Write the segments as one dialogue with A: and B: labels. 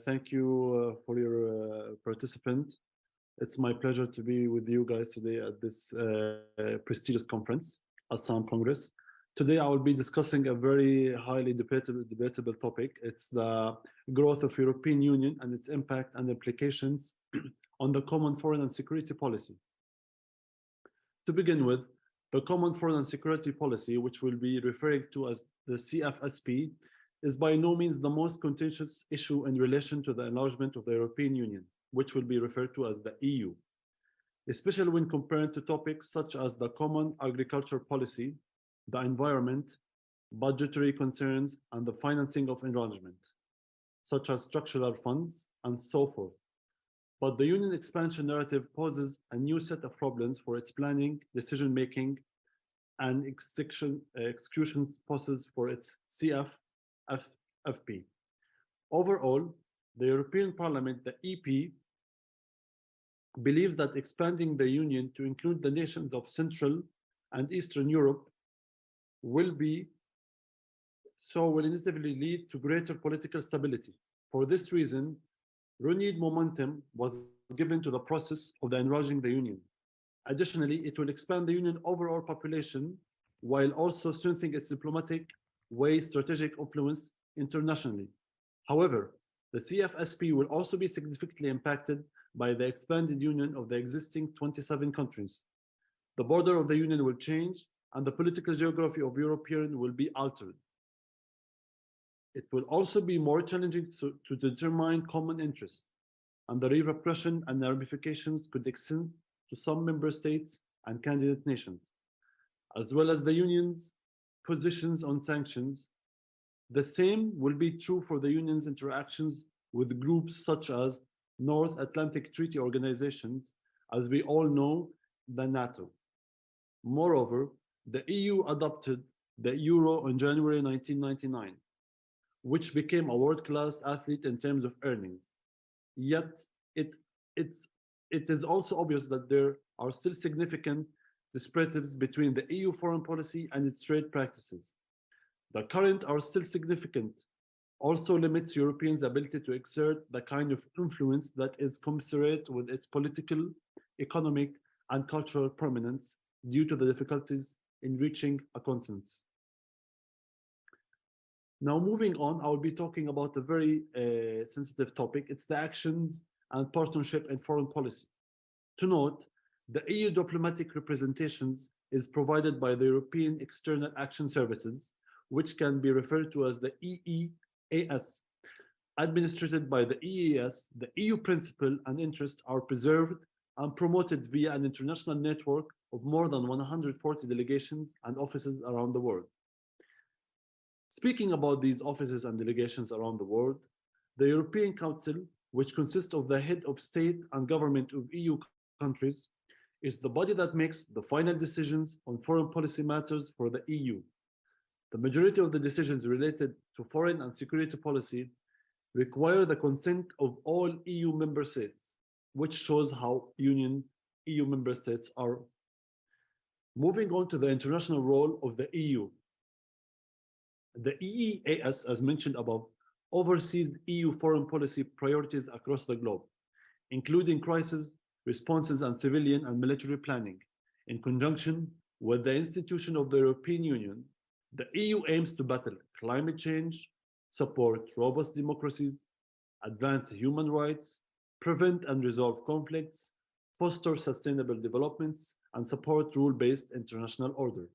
A: Thank you for your participant. It's my pleasure to be with you guys today at this prestigious conference, ASSAM Congress. Today, I will be discussing a very highly debatable topic. It's the growth of European Union and its impact and implications on the common foreign and security policy. To begin with, the Common Foreign and Security Policy, which will be referred to as the CFSP, is by no means the most contentious issue in relation to the enlargement of the European Union, which will be referred to as the EU, especially when compared to topics such as the Common Agriculture Policy, the environment, budgetary concerns, and the financing of enlargement, such as structural funds, and so forth. But the Union expansion narrative poses a new set of problems for its planning, decision-making, and execution process for its CFSP. Overall, the European Parliament, the EP, believes that expanding the Union to include the nations of Central and Eastern Europe will inevitably lead to greater political stability. For this reason, renewed momentum was given to the process of enlarging the Union. Additionally, it will expand the Union overall population while also strengthening its diplomatic strategic influence internationally. However, the CFSP will also be significantly impacted by the expanded union of the existing 27 countries. The border of the Union will change, and the political geography of European will be altered. It will also be more challenging to determine common interests, and the repercussions and ramifications could extend to some member states and candidate nations, as well as the Union's positions on sanctions. The same will be true for the Union's interactions with groups such as North Atlantic Treaty Organizations, as we all know, the NATO. Moreover, the EU adopted the euro in January 1999, which became a world-class athlete in terms of earnings. Yet, it is also obvious that there are still significant disparities between the EU foreign policy and its trade practices. The current are still significant, also limits Europeans' ability to exert the kind of influence that is commensurate with its political, economic, and cultural prominence due to the difficulties in reaching a consensus. Now, moving on, I will be talking about a very sensitive topic. It's the actions and partnership in foreign policy. To note, the EU diplomatic representations is provided by the European External Action Services, which can be referred to as the EEAS. Administered by the EEAS, the EU principle and interest are preserved and promoted via an international network of more than 140 delegations and offices around the world. Speaking about these offices and delegations around the world, the European Council, which consists of the head of state and government of EU countries, is the body that makes the final decisions on foreign policy matters for the EU. The majority of the decisions related to foreign and security policy require the consent of all EU member states, which shows how EU member states are. Moving on to the international role of the EU. The EEAS, as mentioned above, oversees EU foreign policy priorities across the globe, including crisis responses and civilian and military planning. In conjunction with the institution of the European Union, the EU aims to battle climate change, support robust democracies, advance human rights, prevent and resolve conflicts, foster sustainable developments, and support rule-based international order.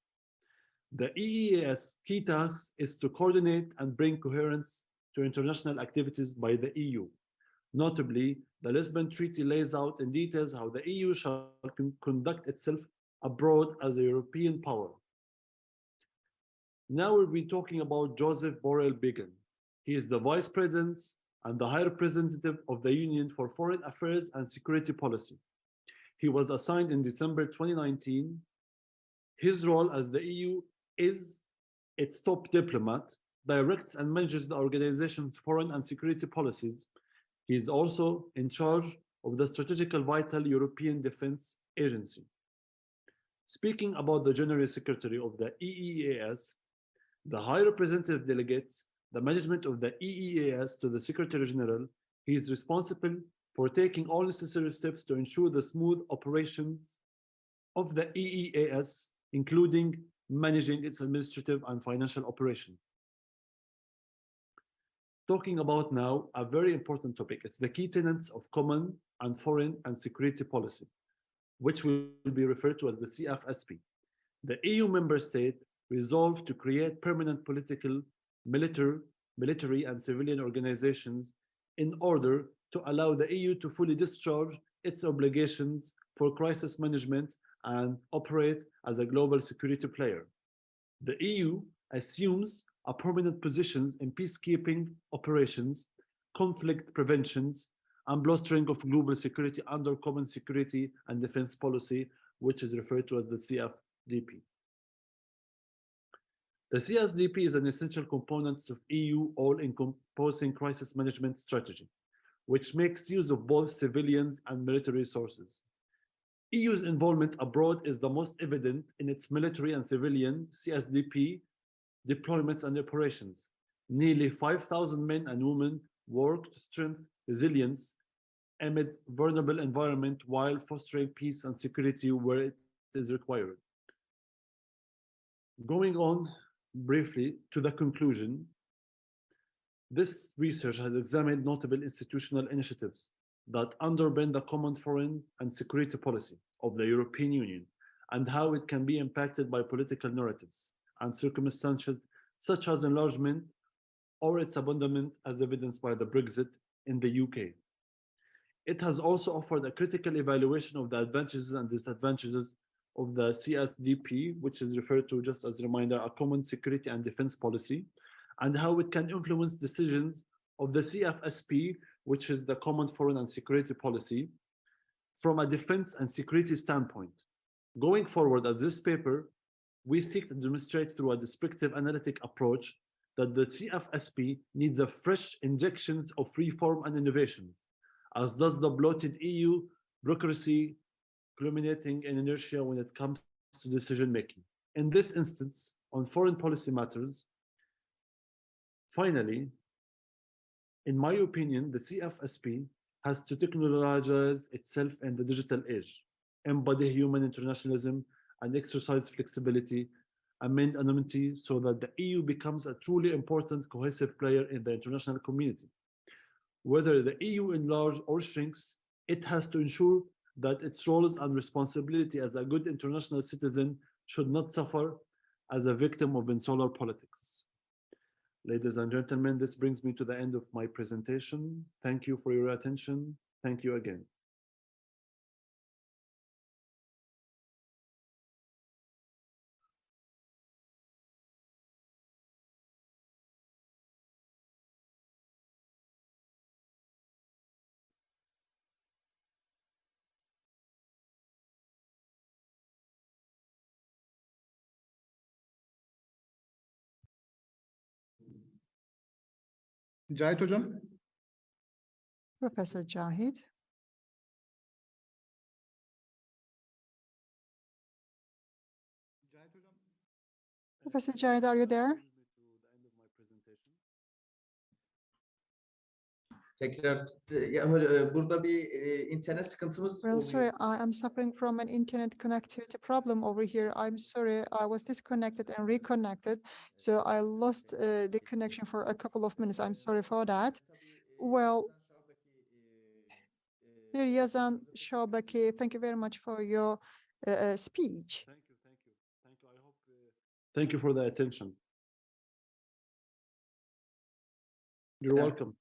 A: The EEAS key task is to coordinate and bring coherence to international activities by the EU. Notably, the Lisbon Treaty lays out in details how the EU shall conduct itself abroad as a European power. Now we'll be talking about Joseph Borrell Biggin. He is the Vice President and the High Representative of the Union for Foreign Affairs and Security Policy. He was assigned in December 2019. His role as the EU is its top diplomat, directs and manages the organization's foreign and security policies. He is also in charge of the strategically vital European Defense Agency. Speaking about the General Secretary of the EEAS, the High Representative delegates the management of the EEAS to the Secretary General. He is responsible for taking all necessary steps to ensure the smooth operations of the EEAS, including managing its administrative and financial operations. Talking about now a very important topic, it's the key tenets of common and foreign and security policy, which will be referred to as the CFSP. The EU member state resolved to create permanent political, military and civilian organizations in order to allow the EU to fully discharge its obligations for crisis management and operate as a global security player. The EU assumes a prominent positions in peacekeeping operations, conflict preventions, and bolstering of global security under common security and defense policy, which is referred to as the CFDP. The CSDP is an essential component of EU all-encompassing crisis management strategy, which makes use of both civilians and military resources. EU's involvement abroad is the most evident in its military and civilian CSDP deployments and operations. Nearly 5,000 men and women work to strengthen resilience amid vulnerable environment while fostering peace and security where it is required. Going on briefly to the conclusion, this research has examined notable institutional initiatives that underpin the common foreign and security policy of the European Union and how it can be impacted by political narratives and circumstances such as enlargement or its abandonment, as evidenced by the Brexit in the UK. It has also offered a critical evaluation of the advantages and disadvantages of the CSDP, which is referred to, just as a reminder, a common security and defense policy, and how it can influence decisions of the CFSP, which is the common foreign and security policy, from a defense and security standpoint. Going forward at this paper, we seek to demonstrate through a descriptive analytic approach that the CFSP needs a fresh injections of reform and innovation, as does the bloated EU bureaucracy culminating in inertia when it comes to decision making. In this instance, on foreign policy matters, finally, in my opinion, the CFSP has to technologize itself in the digital age, embody human internationalism, and exercise flexibility, amend anonymity so that the EU becomes a truly important cohesive player in the international community. Whether the EU enlarges or shrinks, it has to ensure that its roles and responsibility as a good international citizen should not suffer as a victim of insular politics. Ladies and gentlemen, this brings me to the end of my presentation. Thank you for your attention. Thank you again.
B: Cahit Hocam.
C: Professor Cahit. Professor Cahit, are you there?
D: Tekrar burada bir internet sıkıntımız
C: Well,
D: oluyor.
C: sorry, I am suffering from an internet connectivity problem over here. I'm sorry, I was disconnected and reconnected, so I lost the connection for a couple of minutes. I'm sorry for that. Well, dear Yazan, Shobaki, thank you very much for your speech.
A: Thank you for the attention. You're welcome.